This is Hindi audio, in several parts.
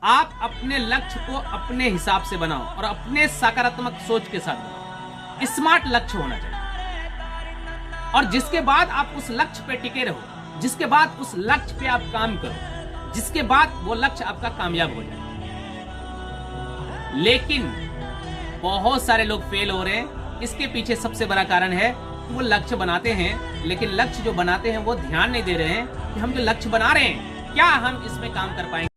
आप अपने लक्ष्य को अपने हिसाब से बनाओ और अपने सकारात्मक सोच के साथ बनाओ। स्मार्ट लक्ष्य होना चाहिए और जिसके बाद आप उस लक्ष्य पे टिके रहो, जिसके बाद उस लक्ष्य पे आप काम करो, जिसके बाद वो लक्ष्य आपका कामयाब हो जाए। लेकिन बहुत सारे लोग फेल हो रहे हैं। इसके पीछे सबसे बड़ा कारण है कि वो लक्ष्य बनाते हैं, लेकिन लक्ष्य जो बनाते हैं वो ध्यान नहीं दे रहे हैं कि हम जो लक्ष्य बना रहे हैं क्या हम इसमें काम कर पाएंगे।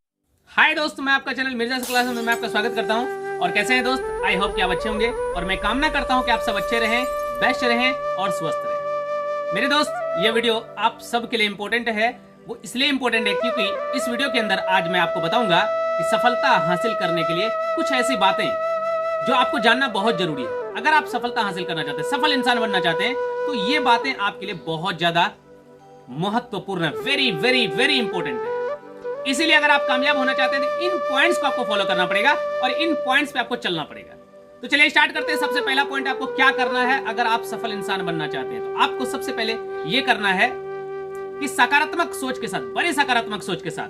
हाय दोस्त, मैं आपका चैनल मिर्जा क्लास में मैं आपका स्वागत करता हूं। और कैसे हैं दोस्त? आई होप कि आप अच्छे होंगे और मैं कामना करता हूं कि आप सब अच्छे रहें, बेस्ट रहें और स्वस्थ रहें। मेरे दोस्त, ये वीडियो आप सबके लिए इंपॉर्टेंट है। वो इसलिए इंपॉर्टेंट है क्योंकि इस वीडियो के अंदर आज मैं आपको बताऊंगा कि सफलता हासिल करने के लिए कुछ ऐसी बातें जो आपको जानना बहुत जरूरी है। अगर आप सफलता हासिल करना चाहते हैं, सफल इंसान बनना चाहते हैं, तो ये बातें आपके लिए बहुत ज्यादा महत्वपूर्ण है। वेरी वेरी वेरी इंपॉर्टेंट है। इसीलिए अगर आप कामयाब होना चाहते हैं तो इन पॉइंट्स को आपको फॉलो करना पड़ेगा और इन पॉइंट्स पे आपको चलना पड़ेगा। तो चलिए स्टार्ट करते हैं। सबसे पहला पॉइंट आपको क्या करना है अगर आप सफल इंसान बनना चाहते हैं, तो आपको सबसे पहले यह करना है कि सकारात्मक सोच के साथ, बड़े सकारात्मक सोच के साथ,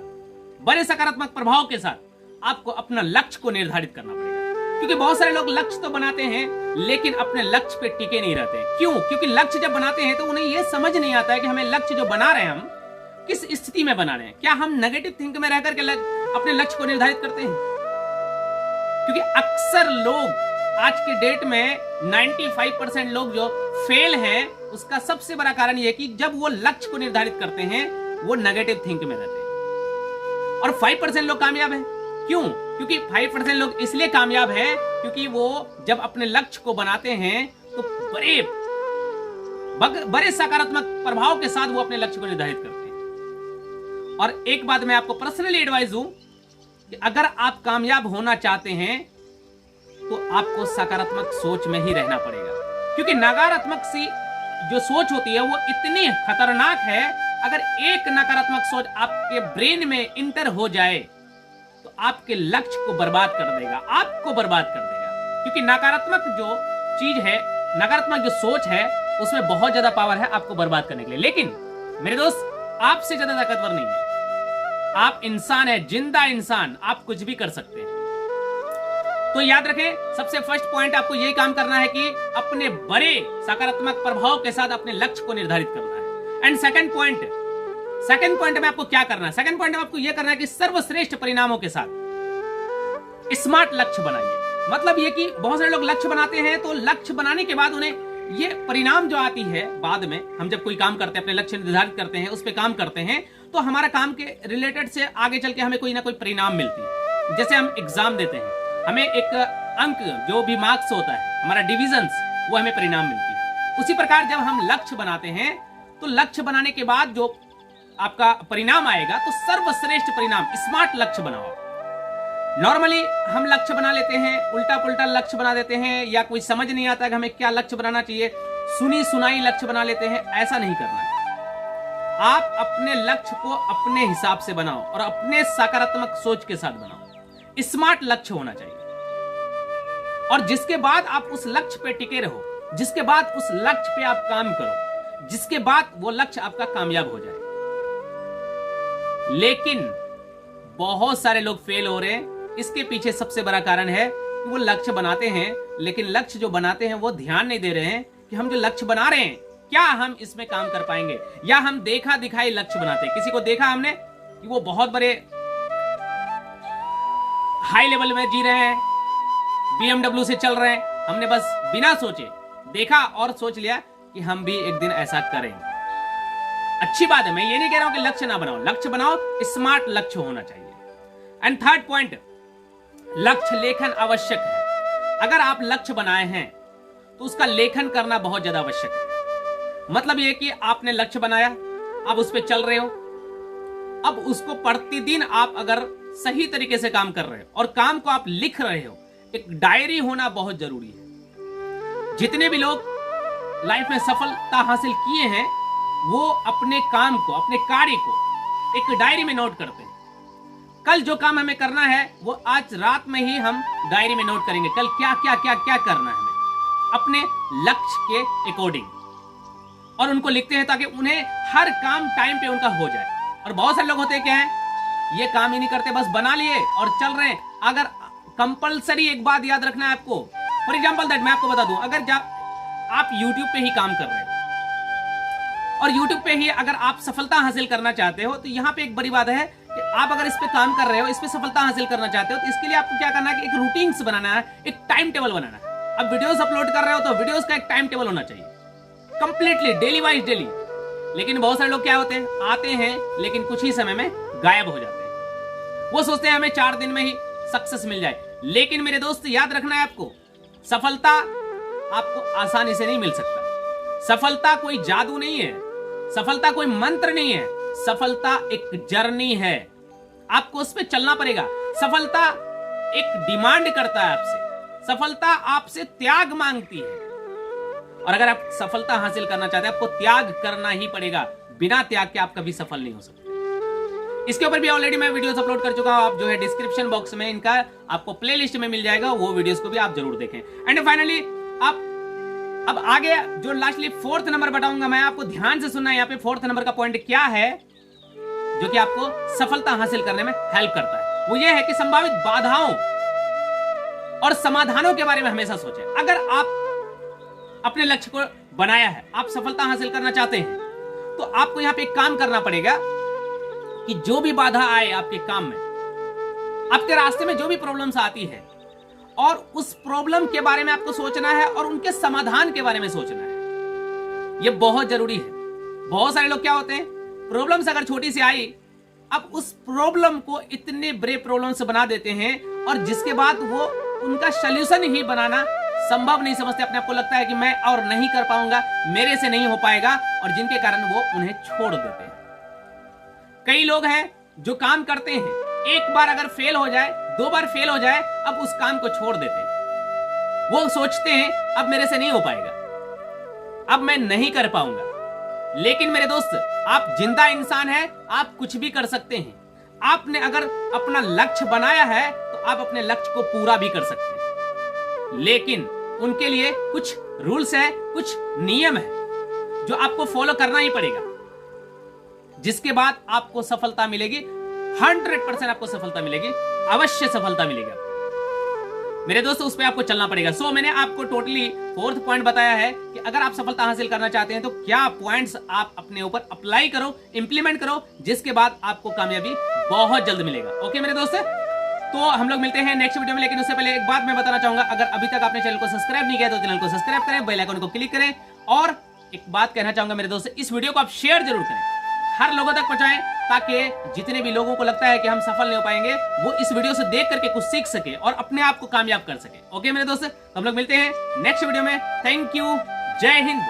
बड़े सकारात्मक प्रभाव के साथ आपको अपना लक्ष्य को निर्धारित करना पड़ेगा। क्योंकि बहुत सारे लोग लक्ष्य तो बनाते हैं लेकिन अपने लक्ष्य पे टिके नहीं रहते हैं। क्यों? क्योंकि लक्ष्य जब बनाते हैं तो उन्हें यह समझ नहीं आता है कि हमें लक्ष्य जो बना रहे हैं हम किस स्थिति में बना रहे हैं। क्या हम नेगेटिव थिंक में रहकर के अपने लक्ष्य को निर्धारित करते हैं? क्योंकि अक्सर लोग आज के डेट में 95% लोग जो फेल हैं उसका सबसे बड़ा कारण यह है कि जब वो लक्ष्य को निर्धारित करते हैं वो नेगेटिव थिंक में रहते हैं। और 5% लोग कामयाब हैं। क्यों? क्योंकि 5% लोग इसलिए कामयाब हैं क्योंकि वो जब अपने लक्ष्य को बनाते हैं तो बड़े सकारात्मक प्रभाव के साथ वो अपने लक्ष्य को निर्धारित करते हैं। और एक बात मैं आपको पर्सनली एडवाइस दूं कि अगर आप कामयाब होना चाहते हैं तो आपको सकारात्मक सोच में ही रहना पड़ेगा। क्योंकि नकारात्मक सी जो सोच होती है वो इतनी खतरनाक है। अगर एक नकारात्मक सोच आपके ब्रेन में इंटर हो जाए तो आपके लक्ष्य को बर्बाद कर देगा, आपको बर्बाद कर देगा। क्योंकि नकारात्मक जो चीज है, नकारात्मक जो सोच है, उसमें बहुत ज्यादा पावर है आपको बर्बाद करने के लिए। लेकिन मेरे दोस्त, आपसे ज्यादा ताकतवर नहीं है। आप इंसान है, जिंदा इंसान, आप कुछ भी कर सकते हैं। तो याद रखें, सबसे फर्स्ट पॉइंट आपको यही काम करना है कि अपने बड़े सकारात्मक प्रभाव के साथ अपने लक्ष्य को निर्धारित करना है। एंड सेकंड पॉइंट में आपको क्या करना है? सेकंड पॉइंट में आपको यह करना है कि सर्वश्रेष्ठ परिणामों के साथ स्मार्ट लक्ष्य बनाइए। मतलब यह कि बहुत सारे लोग लक्ष्य बनाते हैं तो लक्ष्य बनाने के बाद उन्हें ये परिणाम जो आती है बाद में, हम जब कोई काम करते हैं, अपने लक्ष्य निर्धारित करते हैं, उस पर काम करते हैं, तो हमारा काम के रिलेटेड से आगे चल के हमें कोई ना कोई परिणाम मिलती है। जैसे हम एग्जाम देते हैं, हमें एक अंक, जो भी मार्क्स होता है, हमारा डिविजन्स, वो हमें परिणाम मिलती है। उसी प्रकार जब हम लक्ष्य बनाते हैं तो लक्ष्य बनाने के बाद जो आपका परिणाम आएगा तो सर्वश्रेष्ठ परिणाम, स्मार्ट लक्ष्य बनाओ। नॉर्मली हम लक्ष्य बना लेते हैं, उल्टा पुल्टा लक्ष्य बना देते हैं, या कोई समझ नहीं आता कि हमें क्या लक्ष्य बनाना चाहिए, सुनी सुनाई लक्ष्य बना लेते हैं। ऐसा नहीं करना है। आप अपने लक्ष्य को अपने हिसाब से बनाओ और अपने सकारात्मक सोच के साथ बनाओ। स्मार्ट लक्ष्य होना चाहिए और जिसके बाद आप उस लक्ष्य पे टिके रहो, जिसके बाद उस लक्ष्य पे आप काम करो, जिसके बाद वो लक्ष्य आपका कामयाब हो जाए। लेकिन बहुत सारे लोग फेल हो रहे हैं। इसके पीछे सबसे बड़ा कारण है कि वो लक्ष्य बनाते हैं लेकिन लक्ष्य जो बनाते हैं वो ध्यान नहीं दे रहे हैं कि हम जो लक्ष्य बना रहे हैं क्या हम इसमें काम कर पाएंगे। या हम देखा दिखाई लक्ष्य बनाते हैं। किसी को देखा हमने कि वो बहुत बड़े हाई लेवल में जी रहे हैं, BMW से चल रहे हैं, हमने बस बिना सोचे देखा और सोच लिया कि हम भी एक दिन ऐसा करेंगे। अच्छी बात है, मैं ये नहीं कह रहा हूं कि लक्ष्य ना बनाओ, लक्ष्य बनाओ, स्मार्ट लक्ष्य होना चाहिए। एंड थर्ड पॉइंट, लक्ष्य लेखन आवश्यक है। अगर आप लक्ष्य बनाए हैं तो उसका लेखन करना बहुत ज्यादा आवश्यक है। मतलब यह कि आपने लक्ष्य बनाया, अब उस पर चल रहे हो, अब उसको प्रतिदिन आप अगर सही तरीके से काम कर रहे हो और काम को आप लिख रहे हो, एक डायरी होना बहुत जरूरी है। जितने भी लोग लाइफ में सफलता हासिल किए हैं वो अपने काम को, अपने कार्य को एक डायरी में नोट करते हैं। कल जो काम हमें करना है वो आज रात में ही हम डायरी में नोट करेंगे, कल क्या क्या क्या क्या करना है हमें अपने लक्ष्य के अकॉर्डिंग, और उनको लिखते हैं ताकि उन्हें हर काम टाइम पे उनका हो जाए। और बहुत सारे लोग होते हैं क्या है ये काम ही नहीं करते, बस बना लिए और चल रहे हैं। अगर कंपलसरी एक बात याद रखना है आपको, फॉर एग्जाम्पल दैट मैं आपको बता दूं, अगर जब आप YouTube पे ही काम कर रहे हैं और YouTube पे ही अगर आप सफलता हासिल करना चाहते हो, तो यहाँ पे एक बड़ी बात है कि आप अगर इस पे काम कर रहे हो, इस पे सफलता हासिल करना चाहते हो, तो इसके लिए आपको क्या करना है कि एक रूटीन्स बनाना है, एक टाइम टेबल बनाना है। अब वीडियोस अपलोड कर रहे हो तो वीडियोस का एक टाइम टेबल होना चाहिए, कंप्लीटली डेली वाइज डेली। लेकिन बहुत सारे लोग क्या होते हैं, आते हैं लेकिन कुछ ही समय में गायब हो जाते हैं। वो सोचते हैं हमें 4 दिन में ही सक्सेस मिल जाए। लेकिन मेरे दोस्त याद रखना है आपको, सफलता आपको आसानी से नहीं मिल सकता। सफलता कोई जादू नहीं है, सफलता कोई मंत्र नहीं है, सफलता एक जर्नी है, आपको उस पर चलना पड़ेगा। सफलता एक डिमांड करता है आपसे, सफलता आपसे त्याग मांगती है। और अगर आप सफलता हासिल करना चाहते हैं, आपको त्याग करना ही पड़ेगा। बिना त्याग के आप कभी सफल नहीं हो सकते। इसके ऊपर भी ऑलरेडी मैं वीडियोस अपलोड कर चुका हूं, आप जो है डिस्क्रिप्शन बॉक्स में इनका आपको प्लेलिस्ट में मिल जाएगा, वो वीडियोस को भी आप जरूर देखें। एंड फाइनली आप अब आगे जो लास्टली 4th नंबर बताऊंगा मैं, आपको ध्यान से सुनना है। यहाँ पे 4th नंबर का पॉइंट क्या है जो कि आपको सफलता हासिल करने में हेल्प करता है, वो ये है कि संभावित बाधाओं और समाधानों के बारे में हमेशा सोचें। अगर आप अपने लक्ष्य को बनाया है, आप सफलता हासिल करना चाहते हैं, तो आपको यहां पे एक काम करना पड़ेगा कि जो भी बाधा आए आपके काम में, आपके रास्ते में जो भी प्रॉब्लम्स आती है, और उस प्रॉब्लम के बारे में आपको सोचना है और उनके समाधान के बारे में सोचना है। यह बहुत जरूरी है। बहुत सारे लोग क्या होते हैं, प्रॉब्लम्स अगर छोटी सी आई, अब उस प्रॉब्लम को इतने बड़े प्रॉब्लम से बना देते हैं, और जिसके बाद वो उनका सॉल्यूशन ही बनाना संभव नहीं समझते। अपने आप को लगता है कि मैं और नहीं कर पाऊंगा, मेरे से नहीं हो पाएगा, और जिनके कारण वो उन्हें छोड़ देते हैं। कई लोग हैं जो काम करते हैं, एक बार अगर फेल हो जाए, 2 बार फेल हो जाए, अब उस काम को छोड़ देते हैं। वो सोचते हैं अब मेरे से नहीं हो पाएगा, अब मैं नहीं कर पाऊंगा। लेकिन मेरे दोस्त, आप जिंदा इंसान हैं, आप कुछ भी कर सकते हैं। आपने अगर अपना लक्ष्य बनाया है तो आप अपने लक्ष्य को पूरा भी कर सकते हैं, लेकिन उनके लिए कुछ रूल्स है, कुछ नियम है जो आपको फॉलो करना ही पड़ेगा, जिसके बाद आपको सफलता मिलेगी। 100% आपको सफलता मिलेगी, अवश्य सफलता मिलेगी आपको। मेरे दोस्तों, उस पर आपको चलना पड़ेगा। सो मैंने आपको टोटली 4th पॉइंट बताया है कि अगर आप सफलता हासिल करना चाहते हैं तो क्या पॉइंट्स आप अपने ऊपर अप्लाई करो, इंप्लीमेंट करो, जिसके बाद आपको कामयाबी बहुत जल्द मिलेगा। ओके मेरे दोस्त, तो हम लोग मिलते हैं नेक्स्ट वीडियो में। लेकिन उससे पहले एक बात मैं बताना चाहूंगा, अगर अभी तक आपने चैनल को सब्सक्राइब नहीं किया तो चैनल को सब्सक्राइब करें, बेल आइकन को क्लिक करें। और एक बात कहना चाहूंगा मेरे दोस्त, इस वीडियो को आप शेयर जरूर करें, हर लोगों तक पहुंचाएं, ताकि जितने भी लोगों को लगता है कि हम सफल नहीं हो पाएंगे, वो इस वीडियो से देख करके कुछ सीख सके और अपने आप को कामयाब कर सके। ओके मेरे दोस्त, हम लोग मिलते हैं नेक्स्ट वीडियो में। थैंक यू, जय हिंद।